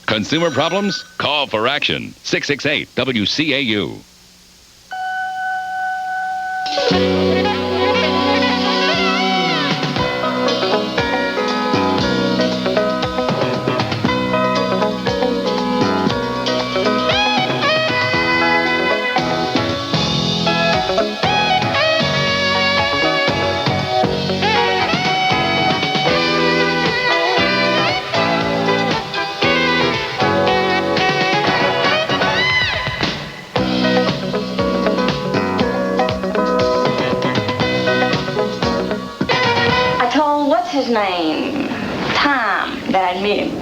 Consumer problems? Call for action. 668 WCAU. His name, Tom, that I'd meet him.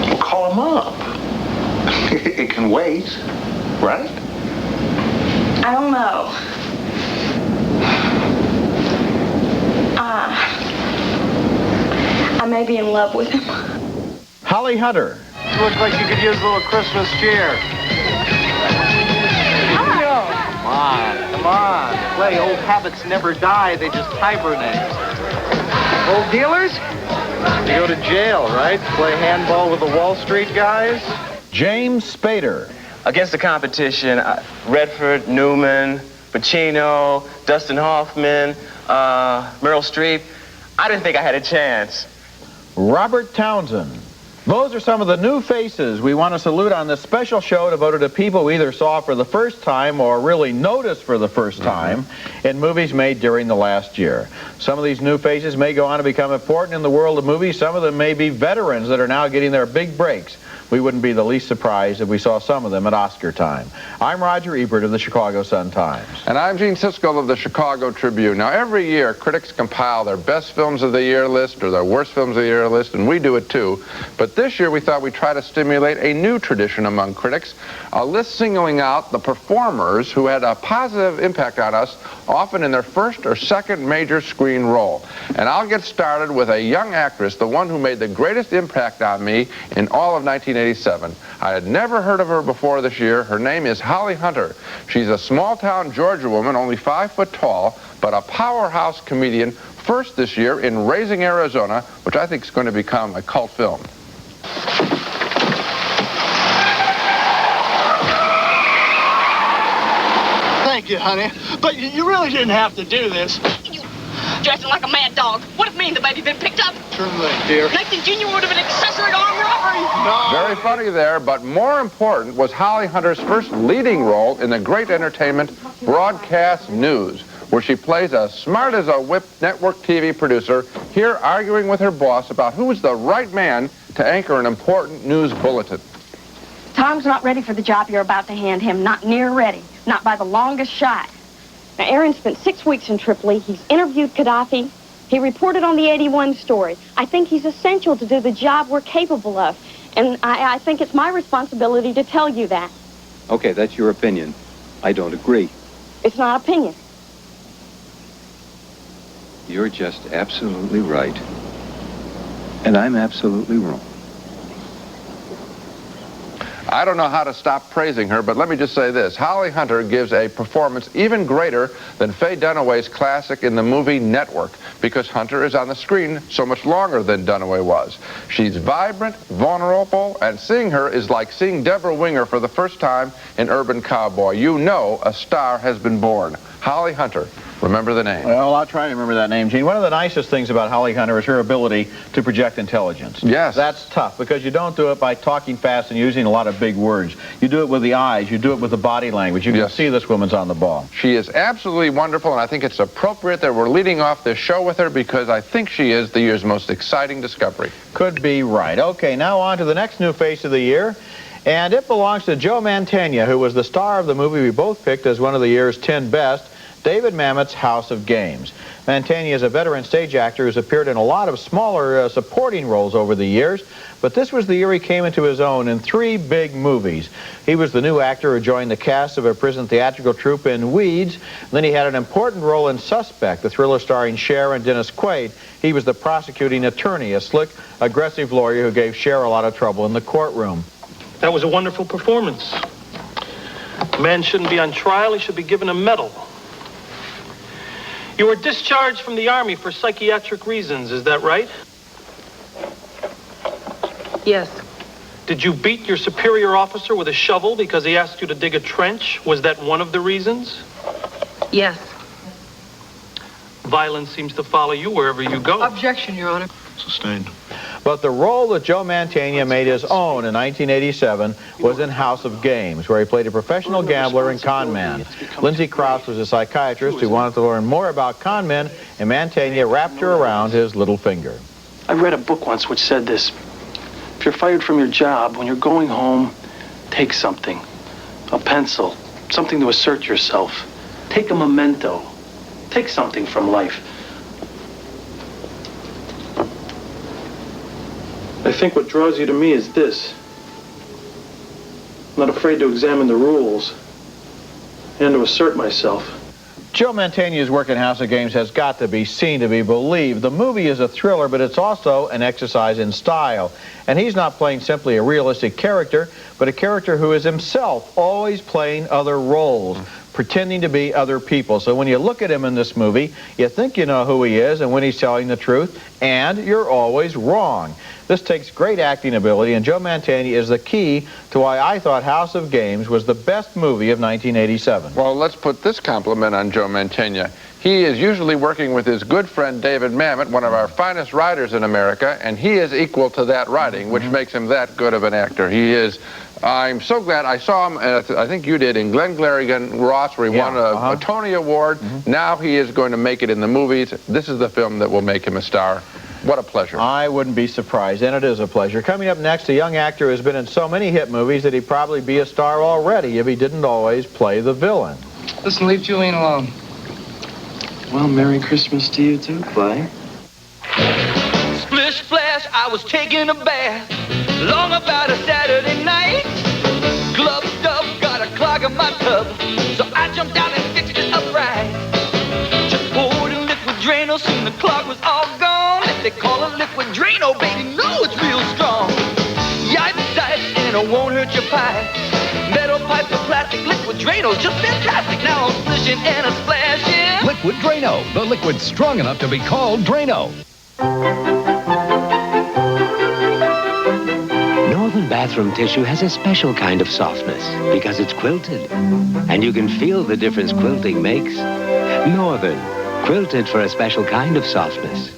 Well, call him up. It can wait, right? I don't know. I may be in love with him. Holly Hunter. You look like you could use a little Christmas cheer. Come on. Play. Old habits never die. They just hibernate. Old dealers? You go to jail, right? Play handball with the Wall Street guys? James Spader. Against the competition, Redford, Newman, Pacino, Dustin Hoffman, Meryl Streep. I didn't think I had a chance. Robert Townsend. Those are some of the new faces we want to salute on this special show devoted to people we either saw for the first time or really noticed for the first time in movies made during the last year. Some of these new faces may go on to become important in the world of movies. Some of them may be veterans that are now getting their big breaks. We wouldn't be the least surprised if we saw some of them at Oscar time. I'm Roger Ebert of the Chicago Sun-Times. And I'm Gene Siskel of the Chicago Tribune. Now, every year, critics compile their best films of the year list or their worst films of the year list, and we do it too. But this year, we thought we'd try to stimulate a new tradition among critics, a list singling out the performers who had a positive impact on us, often in their first or second major screen role. And I'll get started with a young actress, the one who made the greatest impact on me in all of 1987. I had never heard of her before this year. Her name is Holly Hunter. She's a small-town Georgia woman, only 5 foot tall, but a powerhouse comedian, first this year in Raising Arizona, which I think is going to become a cult film. Thank you, honey. But you really didn't have to do this. You dressing like a mad dog. What if me and the baby been picked up? Sure thing, dear. Nathan Jr. would have been accessory to armed robbery. No. Very funny there, but more important was Holly Hunter's first leading role in the great entertainment Broadcast News, where she plays a smart-as-a-whip network TV producer, here arguing with her boss about who is the right man to anchor an important news bulletin. Tom's not ready for the job you're about to hand him. Not near ready. Not by the longest shot. Now, Aaron spent 6 weeks in Tripoli. He's interviewed Gaddafi. He reported on the 81 story. I think he's essential to do the job we're capable of. And I think it's my responsibility to tell you that. Okay, that's your opinion. I don't agree. It's not opinion. You're just absolutely right. And I'm absolutely wrong. I don't know how to stop praising her, but let me just say this. Holly Hunter gives a performance even greater than Faye Dunaway's classic in the movie Network, because Hunter is on the screen so much longer than Dunaway was. She's vibrant, vulnerable, and seeing her is like seeing Deborah Winger for the first time in Urban Cowboy. You know a star has been born. Holly Hunter. Remember the name. Well, I'll try to remember that name, Gene. One of the nicest things about Holly Hunter is her ability to project intelligence. Yes. That's tough, because you don't do it by talking fast and using a lot of big words. You do it with the eyes. You do it with the body language. You can see this woman's on the ball. She is absolutely wonderful, and I think it's appropriate that we're leading off this show with her, because I think she is the year's most exciting discovery. Could be right. Okay, now on to the next new face of the year. And it belongs to Joe Mantegna, who was the star of the movie we both picked as one of the year's 10 best, David Mamet's House of Games. Mantegna is a veteran stage actor who's appeared in a lot of smaller supporting roles over the years, but this was the year he came into his own in 3 big movies. He was the new actor who joined the cast of a prison theatrical troupe in Weeds. Then he had an important role in Suspect, the thriller starring Cher and Dennis Quaid. He was the prosecuting attorney, a slick, aggressive lawyer who gave Cher a lot of trouble in the courtroom. That was a wonderful performance. A man shouldn't be on trial. He should be given a medal. You were discharged from the Army for psychiatric reasons, is that right? Yes. Did you beat your superior officer with a shovel because he asked you to dig a trench? Was that one of the reasons? Yes. Violence seems to follow you wherever you go. Objection, Your Honor. Sustained. But the role that Joe Mantegna made his own in 1987 was in House of Games, where he played a professional gambler and con man. Lindsay Krause was a psychiatrist who wanted to learn more about con men, and Mantegna wrapped her around his little finger. I read a book once which said this: if you're fired from your job, when you're going home, take something. A pencil, something to assert yourself. Take a memento. Take something from life. I think what draws you to me is this. I'm not afraid to examine the rules and to assert myself. Joe Mantegna's work in House of Games has got to be seen to be believed. The movie is a thriller, but it's also an exercise in style. And he's not playing simply a realistic character, but a character who is himself always playing other roles, pretending to be other people. So when you look at him in this movie, you think you know who he is and when he's telling the truth, and you're always wrong. This takes great acting ability, and Joe Mantegna is the key to why I thought House of Games was the best movie of 1987. Well, let's put this compliment on Joe Mantegna. He is usually working with his good friend David Mamet, one of our finest writers in America, and he is equal to that writing, which makes him that good of an actor. He is. I'm so glad I saw him, I think you did, in Glengarry Glen Ross, where he won a Tony Award. Now he is going to make it in the movies. This is the film that will make him a star. What a pleasure. I wouldn't be surprised, and it is a pleasure. Coming up next, a young actor who has been in so many hit movies that he'd probably be a star already if he didn't always play the villain. Listen, leave Julian alone. Well, Merry Christmas to you too, Clay. Splish splash, I was taking a bath long about a Saturday night. Glove stuff got a clog in my tub, so I jumped out and fixed it up right. Just poured in liquid Drano, soon the clog was all gone. They call it liquid Drano, baby, no, it's real strong. Yipe tight, and it won't hurt your pipe. Metal pipes or plastic, liquid Drano's just fantastic. Now I'm splishing and a splashing. Liquid Drano, the liquid strong enough to be called Drano. Northern bathroom tissue has a special kind of softness because it's quilted. And you can feel the difference quilting makes. Northern, quilted for a special kind of softness.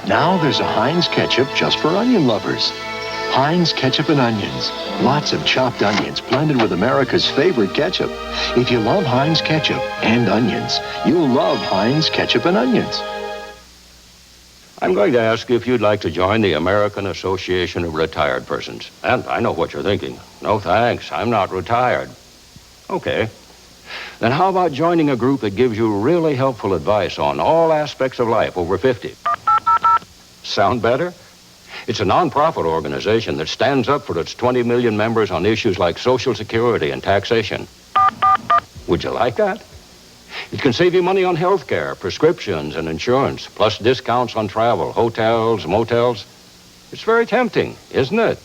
Now there's a Heinz ketchup just for onion lovers. Heinz ketchup and onions. Lots of chopped onions blended with America's favorite ketchup. If you love Heinz ketchup and onions, you'll love Heinz ketchup and onions. I'm going to ask you if you'd like to join the American Association of Retired Persons. And I know what you're thinking. No thanks, I'm not retired. Okay. Then how about joining a group that gives you really helpful advice on all aspects of life over 50? Sound better? It's a non-profit organization that stands up for its 20 million members on issues like Social Security and taxation. Would you like that? It can save you money on health care, prescriptions, and insurance, plus discounts on travel, hotels, motels. It's very tempting, isn't it?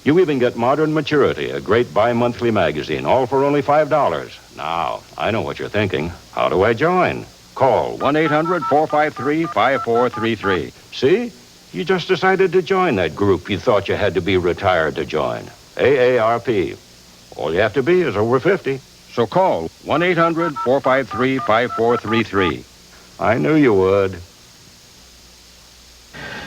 You even get Modern Maturity, a great bi-monthly magazine, all for only $5. Now, I know what you're thinking. How do I join? Call 1-800-453-5433. See? You just decided to join that group you thought you had to be retired to join. AARP. All you have to be is over 50. So call 1-800-453-5433. I knew you would.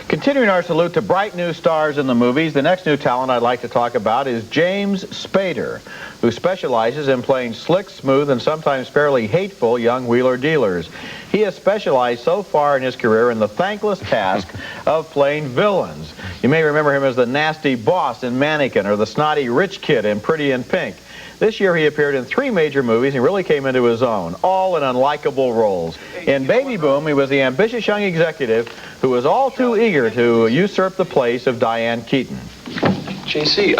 Continuing our salute to bright new stars in the movies, the next new talent I'd like to talk about is James Spader, who specializes in playing slick, smooth, and sometimes fairly hateful young wheeler dealers. He has specialized so far in his career in the thankless task of playing villains. You may remember him as the nasty boss in Mannequin or the snotty rich kid in Pretty in Pink. This year he appeared in 3 major movies and really came into his own, all in unlikable roles. In Baby Boom, he was the ambitious young executive who was all too eager to usurp the place of Diane Keaton. JC,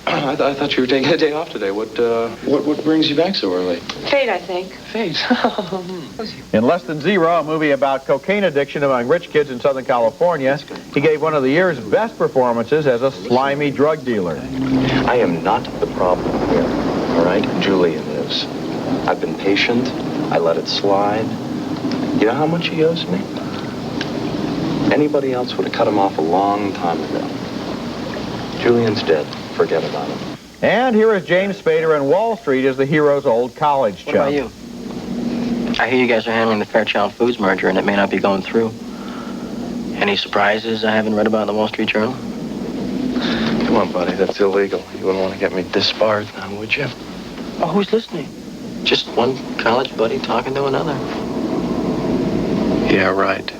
I thought you were taking a day off today. What brings you back so early? Fate, I think. Fate. In Less Than Zero, a movie about cocaine addiction among rich kids in Southern California, he gave one of the year's best performances as a slimy drug dealer. I am not the problem here, all right? Julian is. I've been patient. I let it slide. You know how much he owes me? Anybody else would have cut him off a long time ago. Julian's dead. Forget about him. And here is James Spader in Wall Street as the hero's old college chum. What about you? I hear you guys are handling the Fairchild Foods merger and it may not be going through. Any surprises I haven't read about in the Wall Street Journal? Come on, buddy, that's illegal. You wouldn't want to get me disbarred now, would you? Oh, who's listening? Just one college buddy talking to another. Yeah, right.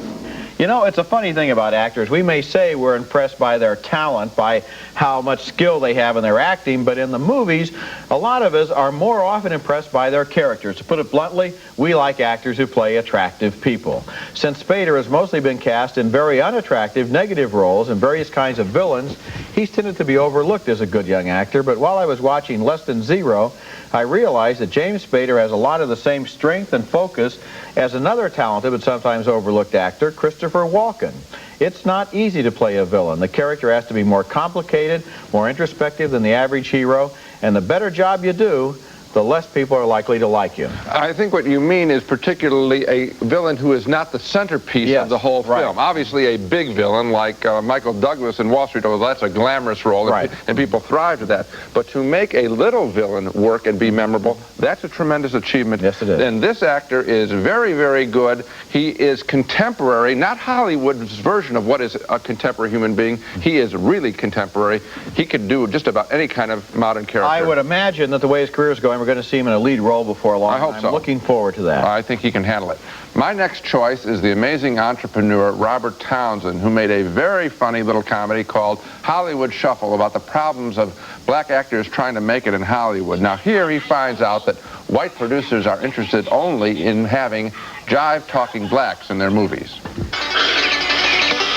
You know, it's a funny thing about actors. We may say we're impressed by their talent, by how much skill they have in their acting, but in the movies, a lot of us are more often impressed by their characters. To put it bluntly, we like actors who play attractive people. Since Spader has mostly been cast in very unattractive, negative roles and various kinds of villains, he's tended to be overlooked as a good young actor. But while I was watching Less Than Zero, I realized that James Spader has a lot of the same strength and focus as another talented but sometimes overlooked actor, Christopher Walken. It's not easy to play a villain. The character has to be more complicated, more introspective than the average hero, and the better job you do, the less people are likely to like you. I think what you mean is particularly a villain who is not the centerpiece of the whole film. Obviously a big villain like Michael Douglas in Wall Street, although that's a glamorous role, and people thrive to that. But to make a little villain work and be memorable, that's a tremendous achievement. Yes, it is. And this actor is very, very good. He is contemporary, not Hollywood's version of what is a contemporary human being. He is really contemporary. He could do just about any kind of modern character. I would imagine that the way his career is going, we're going to see him in a lead role before long. I hope so. I'm looking forward to that. I think he can handle it. My next choice is the amazing entrepreneur Robert Townsend, who made a very funny little comedy called Hollywood Shuffle about the problems of black actors trying to make it in Hollywood. Now here he finds out that white producers are interested only in having jive-talking blacks in their movies.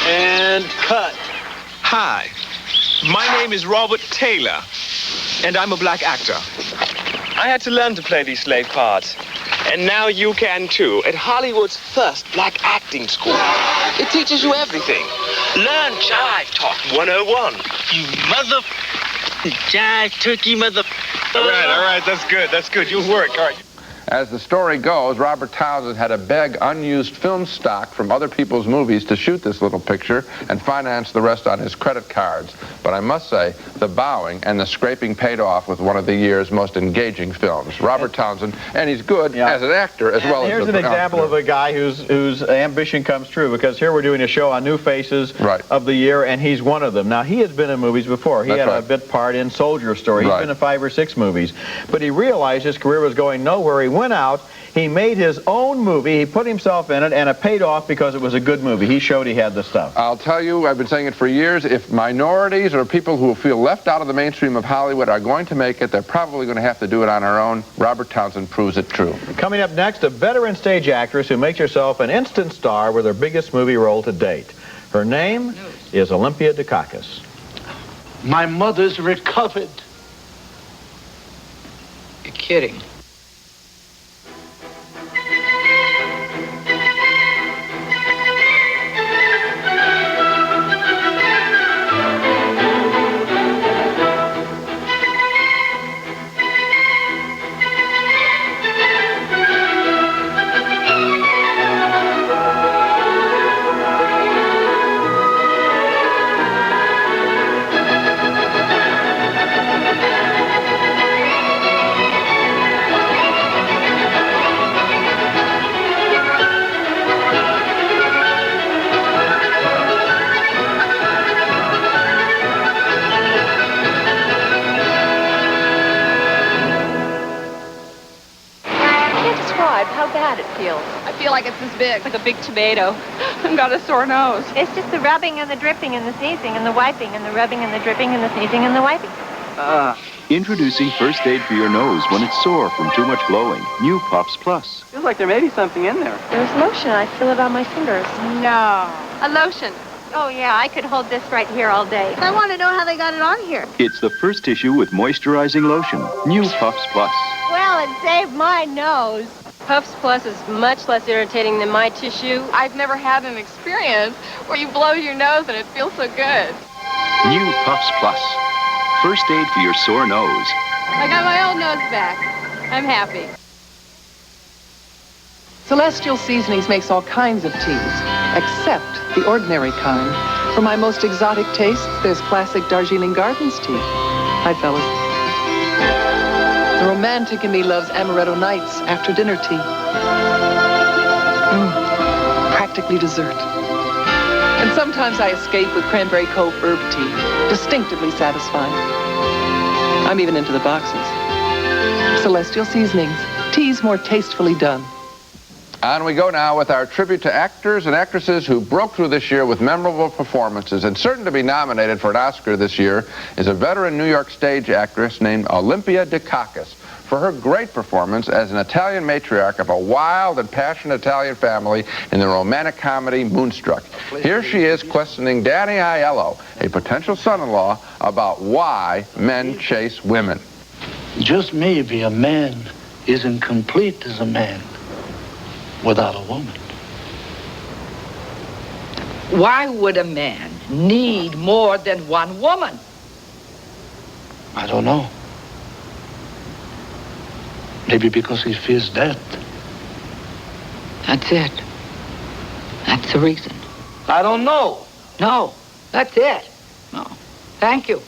And cut. Hi, my name is Robert Taylor, and I'm a black actor. I had to learn to play these slave parts, and now you can too, at Hollywood's first black acting school. It teaches you everything. Learn Jive Talk 101. You mother... Jive turkey mother... All right, that's good, you'll work, all right. As the story goes, Robert Townsend had to beg unused film stock from other people's movies to shoot this little picture and finance the rest on his credit cards. But I must say, the bowing and the scraping paid off with one of the year's most engaging films. Robert Townsend, and he's good as an actor as well as here's an example of a guy whose ambition comes true, because here we're doing a show on new faces of the year, and he's one of them. Now, he has been in movies before. He had a bit part in Soldier Story. He's been in 5 or 6 movies. But he realized his career was going nowhere. He went out, he made his own movie, he put himself in it, and it paid off because it was a good movie. He showed he had the stuff. I'll tell you, I've been saying it for years, if minorities or people who feel left out of the mainstream of Hollywood are going to make it, they're probably going to have to do it on their own. Robert Townsend proves it true. Coming up next, a veteran stage actress who makes herself an instant star with her biggest movie role to date. Her name is Olympia Dukakis. My mother's recovered. You're kidding. How bad it feels. I feel like it's this big, like a big tomato. I've got a sore nose. It's just the rubbing and the dripping and the sneezing and the wiping and the rubbing and the dripping and the sneezing and the wiping. Introducing first aid for your nose when it's sore from too much blowing. New Puffs Plus. Feels like there may be something in there. There's lotion. I feel it on my fingers. No. A lotion. Oh, yeah, I could hold this right here all day. I want to know how they got it on here. It's the first tissue with moisturizing lotion. New Puffs Plus. Well, it saved my nose. Puffs Plus is much less irritating than my tissue. I've never had an experience where you blow your nose and it feels so good. New Puffs Plus. First aid for your sore nose. I got my old nose back. I'm happy. Celestial Seasonings makes all kinds of teas, except the ordinary kind. For my most exotic tastes, there's classic Darjeeling Gardens tea. Hi, fellas. The romantic in me loves amaretto nights, after dinner tea. Practically dessert. And sometimes I escape with Cranberry Cove herb tea. Distinctively satisfying. I'm even into the boxes. Celestial seasonings. Teas more tastefully done. On we go now with our tribute to actors and actresses who broke through this year with memorable performances. And certain to be nominated for an Oscar this year is a veteran New York stage actress named Olympia Dukakis for her great performance as an Italian matriarch of a wild and passionate Italian family in the romantic comedy Moonstruck. Here she is questioning Danny Aiello, a potential son-in-law, about why men chase women. Just maybe a man isn't complete as a man without a woman. Why would a man need more than one woman? I don't know. Maybe because he fears death. That's it. That's the reason. I don't know. No, that's it. No. Thank you.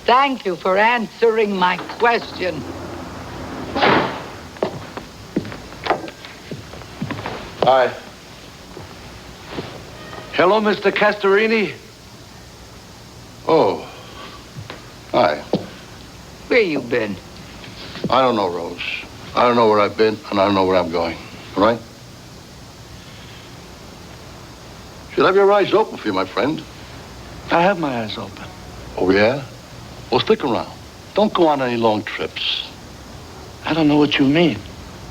Thank you for answering my question. Hi. Hello, Mr. Castorini. Oh. Hi. Where you been? I don't know, Rose. I don't know where I've been, and I don't know where I'm going. All right? Should have your eyes open for you, my friend. I have my eyes open. Oh, yeah? Well, stick around. Don't go on any long trips. I don't know what you mean.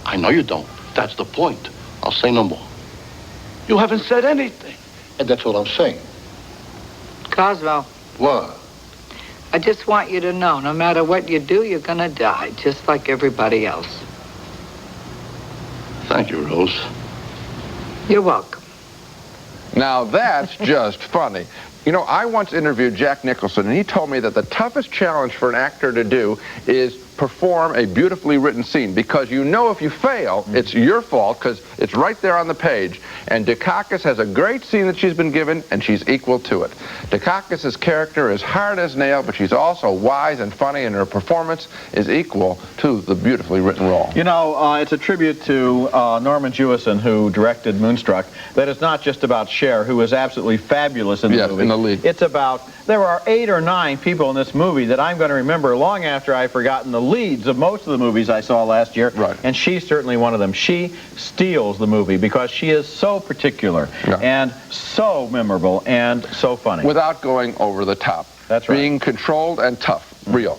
I know you don't. That's the point. I'll say no more. You haven't said anything. And that's what I'm saying. Cosmo. What? I just want you to know, no matter what you do, you're gonna die, just like everybody else. Thank you, Rose. You're welcome. Now that's just funny. You know, I once interviewed Jack Nicholson, and he told me that the toughest challenge for an actor to do is perform a beautifully written scene, because you know if you fail, it's your fault, because it's right there on the page. And Dukakis has a great scene that she's been given, and she's equal to it. Dukakis' character is hard as nail, but she's also wise and funny, and her performance is equal to the beautifully written role. You know, it's a tribute to Norman Jewison, who directed Moonstruck, that it's not just about Cher, who is absolutely fabulous in the movie. In the lead. It's about, there are 8 or 9 people in this movie that I'm going to remember long after I've forgotten the leads of most of the movies I saw last year. Right. And she's certainly one of them. She steals the movie because she is so particular and so memorable and so funny. Without going over the top. That's right. Being controlled and tough. Real.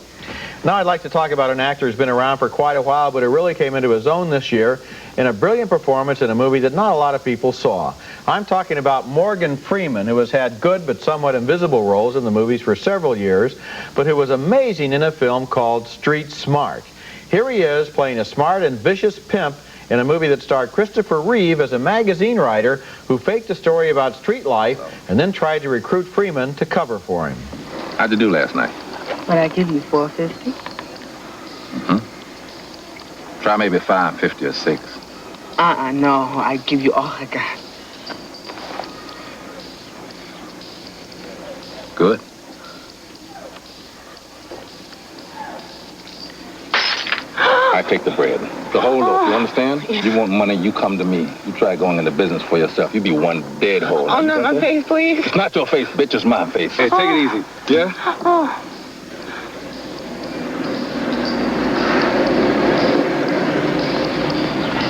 Now I'd like to talk about an actor who's been around for quite a while, but who really came into his own this year in a brilliant performance in a movie that not a lot of people saw. I'm talking about Morgan Freeman, who has had good but somewhat invisible roles in the movies for several years, but who was amazing in a film called Street Smart. Here he is playing a smart and vicious pimp in a movie that starred Christopher Reeve as a magazine writer who faked a story about street life and then tried to recruit Freeman to cover for him. How'd you do last night? What I give you, $4.50? Try maybe $5.50 or $6. No, I give you all I got. Good. I take the bread. The whole loaf, you understand? You want money, you come to me. You try going into business for yourself. You be one dead hole. Oh, not my face, please. It's not your face, bitch, it's my face. Hey, take it easy. Yeah? Oh.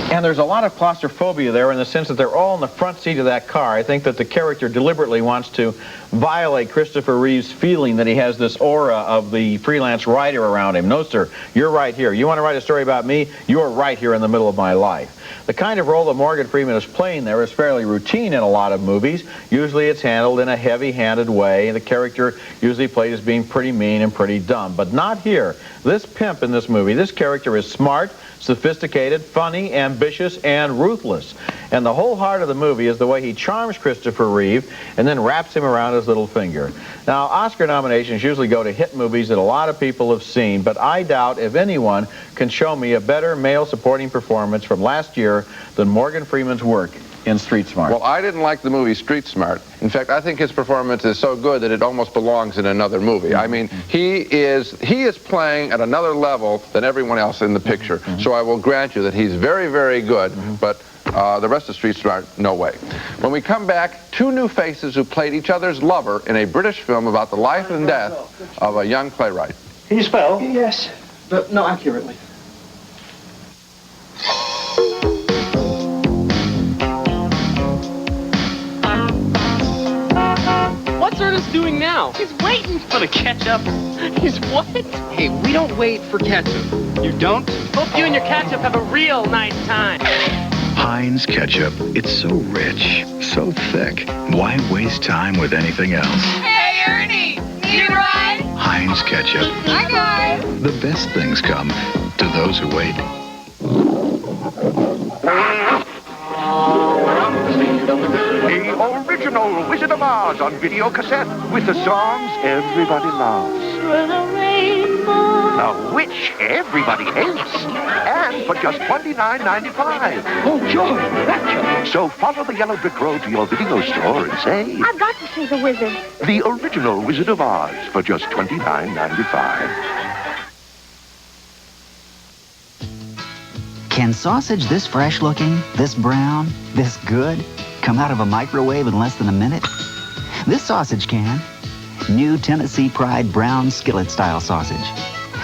And there's a lot of claustrophobia there in the sense that they're all in the front seat of that car. I think that the character deliberately wants to violate Christopher Reeve's feeling that he has this aura of the freelance writer around him. No, sir, you're right here. You want to write a story about me? You're right here in the middle of my life. The kind of role that Morgan Freeman is playing there is fairly routine in a lot of movies. Usually it's handled in a heavy-handed way. The character usually played as being pretty mean and pretty dumb, but not here. This pimp in this movie, this character is smart, sophisticated, funny, ambitious, and ruthless. And the whole heart of the movie is the way he charms Christopher Reeve and then wraps him around his little finger. Now, Oscar nominations usually go to hit movies that a lot of people have seen, but I doubt if anyone can show me a better male supporting performance from last year than Morgan Freeman's work in Street Smart. Well, I didn't like the movie Street Smart. In fact, I think his performance is so good that it almost belongs in another movie. I mean, he is playing at another level than everyone else in the picture. So I will grant you that he's very, very good, but the rest of Street Smart, no way. When we come back, two new faces who played each other's lover in a British film about the life and death of a young playwright. Can you spell? Yes, but not accurately. What's Ernest doing now? He's waiting For the ketchup? He's what? Hey, we don't wait for ketchup. You don't? Hope you and your ketchup have a real nice time. Heinz ketchup. It's so rich, so thick. Why waste time with anything else? Hey, Ernie, need a ride? Heinz ketchup. Hi, guys. The best things come to those who wait. The original Wizard of Oz on video cassette with the songs everybody loves. The witch everybody hates. And for just $29.95. Oh, joy, rapture. So follow the yellow brick road to your video store and say, I've got to see the wizard. the original Wizard of Oz for just $29.95. Can sausage this fresh looking, this brown, this good, come out of a microwave in less than a minute? This sausage can. New Tennessee Pride brown skillet-style sausage.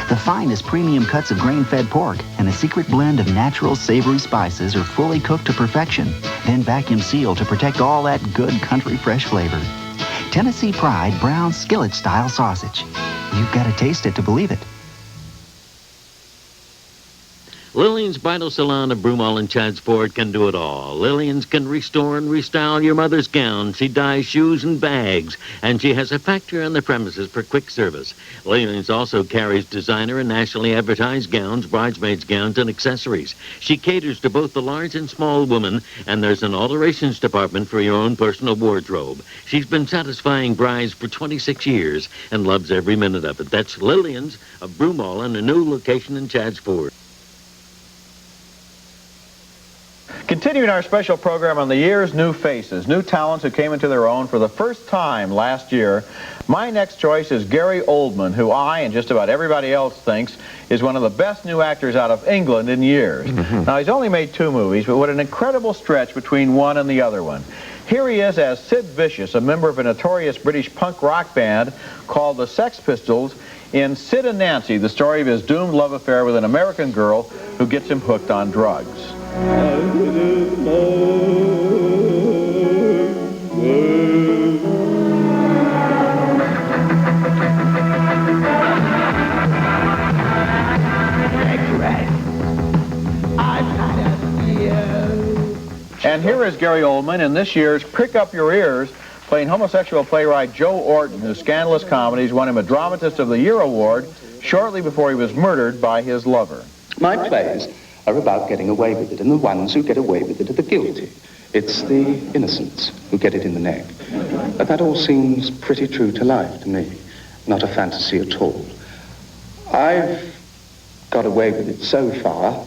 The finest premium cuts of grain-fed pork and a secret blend of natural savory spices are fully cooked to perfection, then vacuum sealed to protect all that good country fresh flavor. Tennessee Pride brown skillet-style sausage. You've got to taste it to believe it. Lillian's Bridal Salon of Broomall and Chadds Ford can do it all. Lillian's can restore and restyle your mother's gown. She dyes shoes and bags, and she has a factory on the premises for quick service. Lillian's also carries designer and nationally advertised gowns, bridesmaids' gowns, and accessories. She caters to both the large and small woman, and there's an alterations department for your own personal wardrobe. She's been satisfying brides for 26 years and loves every minute of it. That's Lillian's of Broomall and a new location in Chadds Ford. Continuing our special program on the year's new faces, new talents who came into their own for the first time last year, my next choice is Gary Oldman, who I and just about everybody else thinks is one of the best new actors out of England in years. Now, he's only made 2 movies, but what an incredible stretch between one and the other one. Here he is as Sid Vicious, a member of a notorious British punk rock band called the Sex Pistols, in Sid and Nancy, the story of his doomed love affair with an American girl who gets him hooked on drugs. And here is Gary Oldman in this year's Prick Up Your Ears, playing homosexual playwright Joe Orton, whose scandalous comedies won him a Dramatist of the Year award shortly before he was murdered by his lover. My plays are about getting away with it, and the ones who get away with it are the guilty. It's the innocents who get it in the neck. But that all seems pretty true to life to me, not a fantasy at all. I've got away with it so far,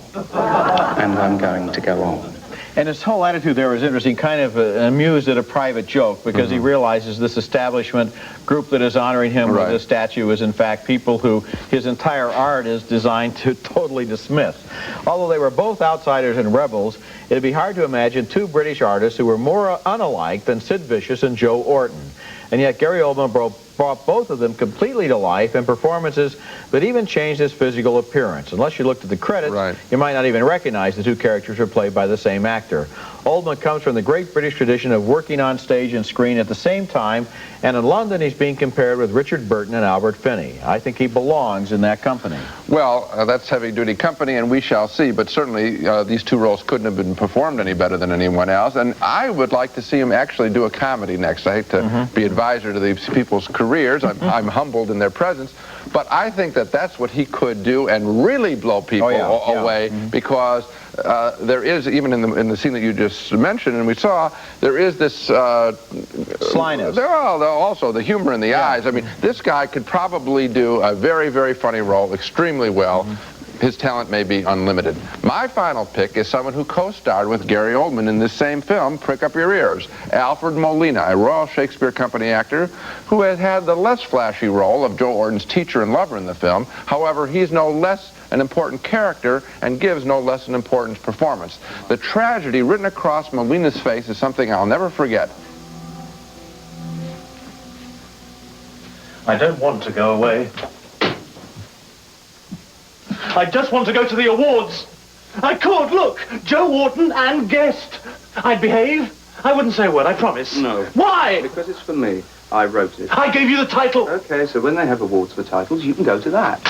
and I'm going to go on. And his whole attitude there is interesting, kind of amused at a private joke, because he realizes this establishment group that is honoring him with a statue is in fact people who his entire art is designed to totally dismiss. Although they were both outsiders and rebels, it'd be hard to imagine 2 British artists who were more unalike than Sid Vicious and Joe Orton. And yet Gary Oldman brought both of them completely to life in performances that even changed his physical appearance. Unless you looked at the credits, you might not even recognize the 2 characters were played by the same actor. Oldman comes from the great British tradition of working on stage and screen at the same time, and in London he's being compared with Richard Burton and Albert Finney. I think he belongs in that company. Well, that's heavy-duty company, and we shall see, but certainly these 2 roles couldn't have been performed any better than anyone else, and I would like to see him actually do a comedy next. I hate to be advisor to these people's careers. I'm humbled in their presence, but I think that that's what he could do and really blow people away, because there is, even in the scene that you just mentioned and we saw, there is this slyness. There are also the humor in the eyes. I mean, this guy could probably do a very, very funny role extremely well. his talent may be unlimited. My final pick is someone who co-starred with Gary Oldman in this same film, Prick Up Your Ears, Alfred Molina, a Royal Shakespeare Company actor who has had the less flashy role of Joe Orton's teacher and lover in the film. However, he's no less an important character and gives no less an important performance. The tragedy written across Molina's face is something I'll never forget. I don't want to go away. I just want to go to the awards. I could, look, Joe Wharton and guest. I'd behave. I wouldn't say a word, I promise. No. Why? Because it's for me. I wrote it. I gave you the title. Okay, so when they have awards for titles, you can go to that.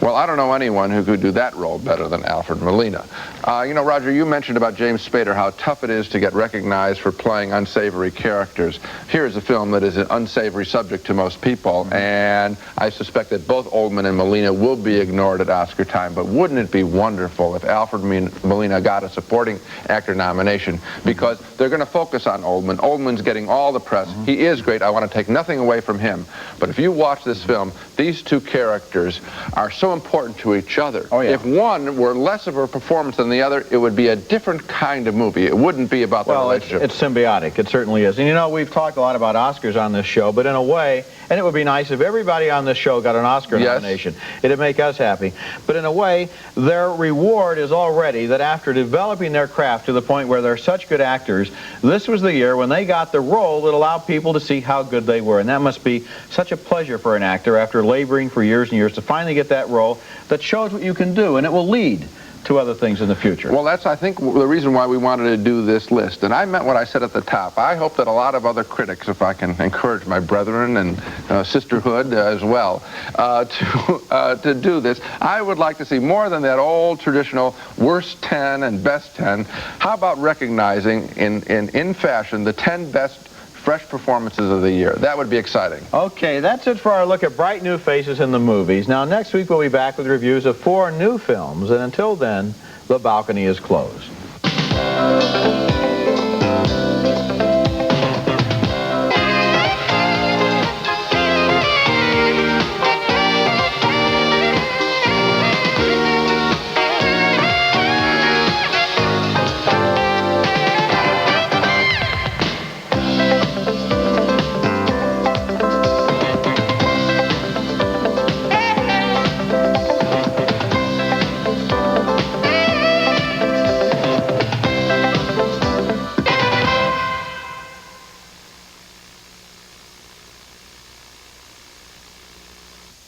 Well, I don't know anyone who could do that role better than Alfred Molina. You know, Roger, you mentioned about James Spader, how tough it is to get recognized for playing unsavory characters. Here's a film that is an unsavory subject to most people, and I suspect that both Oldman and Molina will be ignored at Oscar time, but wouldn't it be wonderful if Alfred Molina got a supporting actor nomination? Because they're going to focus on Oldman. Oldman's getting all the press. He is great. I want to take nothing away from him. But if you watch this film, these two characters are so important to each other. Oh, yeah. If one were less of a performance than the other, it would be a different kind of movie. It wouldn't be about the relationship. It's symbiotic. It certainly is. And you know, we've talked a lot about Oscars on this show, but in a way, and it would be nice if everybody on this show got an Oscar nomination. It'd make us happy. But in a way, their reward is already that after developing their craft to the point where they're such good actors, this was the year when they got the role that allowed people to see how good they were. And that must be such a pleasure for an actor after laboring for years and years to finally get that role that shows what you can do, and it will lead to other things in the future. Well, that's, I think, the reason why we wanted to do this list. And I meant what I said at the top. I hope that a lot of other critics, if I can encourage my brethren and sisterhood as well, to do this. I would like to see more than that old traditional worst 10 and best 10. How about recognizing in fashion the 10 best fresh performances of the year? That would be exciting. Okay, that's it for our look at bright new faces in the movies. Now, next week we'll be back with reviews of 4 new films, and until then, the balcony is closed.